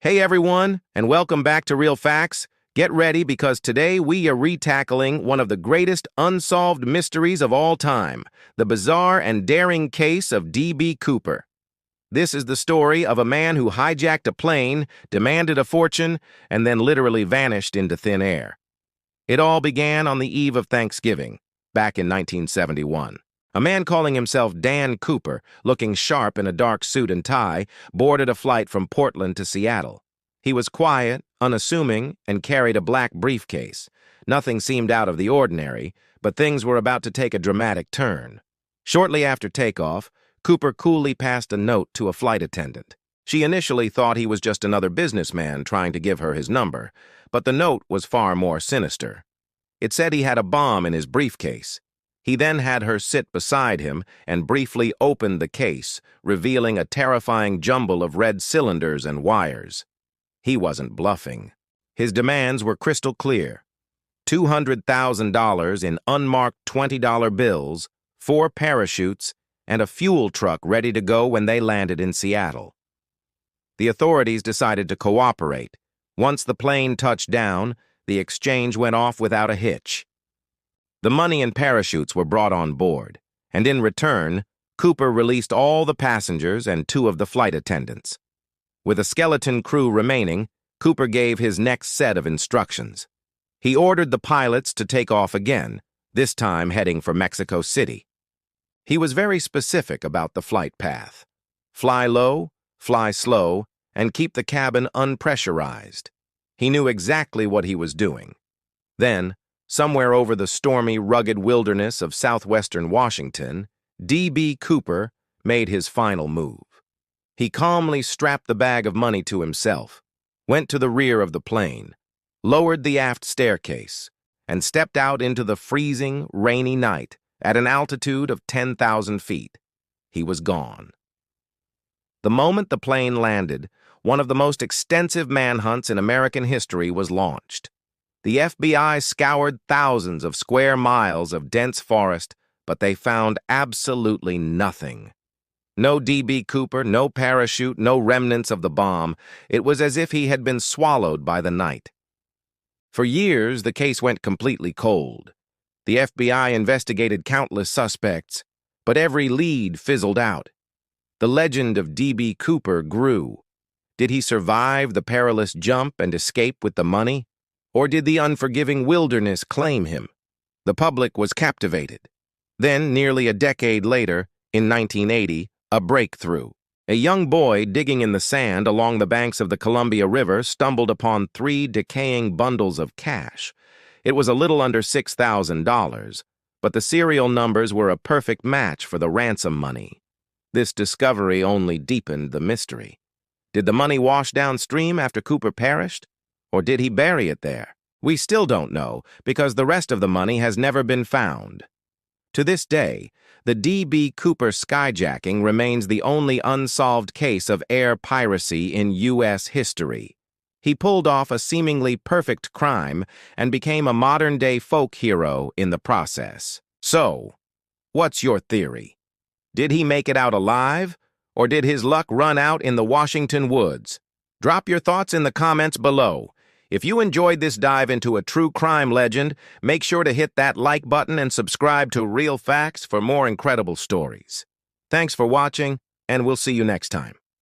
Hey everyone, and welcome back to Real Facts. Get ready because today we are retackling one of the greatest unsolved mysteries of all time, the bizarre and daring case of D.B. Cooper. This is the story of a man who hijacked a plane, demanded a fortune, and then literally vanished into thin air. It all began on the eve of Thanksgiving, back in 1971. A man calling himself Dan Cooper, looking sharp in a dark suit and tie, boarded a flight from Portland to Seattle. He was quiet, unassuming, and carried a black briefcase. Nothing seemed out of the ordinary, but things were about to take a dramatic turn. Shortly after takeoff, Cooper coolly passed a note to a flight attendant. She initially thought he was just another businessman trying to give her his number, but the note was far more sinister. It said he had a bomb in his briefcase. He then had her sit beside him and briefly opened the case, revealing a terrifying jumble of red cylinders and wires. He wasn't bluffing. His demands were crystal clear. $200,000 in unmarked $20 bills, 4 parachutes, and a fuel truck ready to go when they landed in Seattle. The authorities decided to cooperate. Once the plane touched down, the exchange went off without a hitch. The money and parachutes were brought on board, and in return, Cooper released all the passengers and 2 of the flight attendants. With a skeleton crew remaining, Cooper gave his next set of instructions. He ordered the pilots to take off again, this time heading for Mexico City. He was very specific about the flight path. Fly low, fly slow, and keep the cabin unpressurized. He knew exactly what he was doing. Then, somewhere over the stormy, rugged wilderness of southwestern Washington, D.B. Cooper made his final move. He calmly strapped the bag of money to himself, went to the rear of the plane, lowered the aft staircase, and stepped out into the freezing, rainy night at an altitude of 10,000 feet. He was gone. The moment the plane landed, one of the most extensive manhunts in American history was launched. The FBI scoured thousands of square miles of dense forest, but they found absolutely nothing. No D.B. Cooper, no parachute, no remnants of the bomb. It was as if he had been swallowed by the night. For years, the case went completely cold. The FBI investigated countless suspects, but every lead fizzled out. The legend of D.B. Cooper grew. Did he survive the perilous jump and escape with the money? Or did the unforgiving wilderness claim him? The public was captivated. Then, nearly a decade later, in 1980, a breakthrough. A young boy digging in the sand along the banks of the Columbia River stumbled upon 3 decaying bundles of cash. It was a little under $6,000, but the serial numbers were a perfect match for the ransom money. This discovery only deepened the mystery. Did the money wash downstream after Cooper perished? Or did he bury it there? We still don't know, because the rest of the money has never been found. To this day, the D.B. Cooper skyjacking remains the only unsolved case of air piracy in U.S. history. He pulled off a seemingly perfect crime and became a modern-day folk hero in the process. So, what's your theory? Did he make it out alive, or did his luck run out in the Washington woods? Drop your thoughts in the comments below. If you enjoyed this dive into a true crime legend, make sure to hit that like button and subscribe to Real Facts for more incredible stories. Thanks for watching, and we'll see you next time.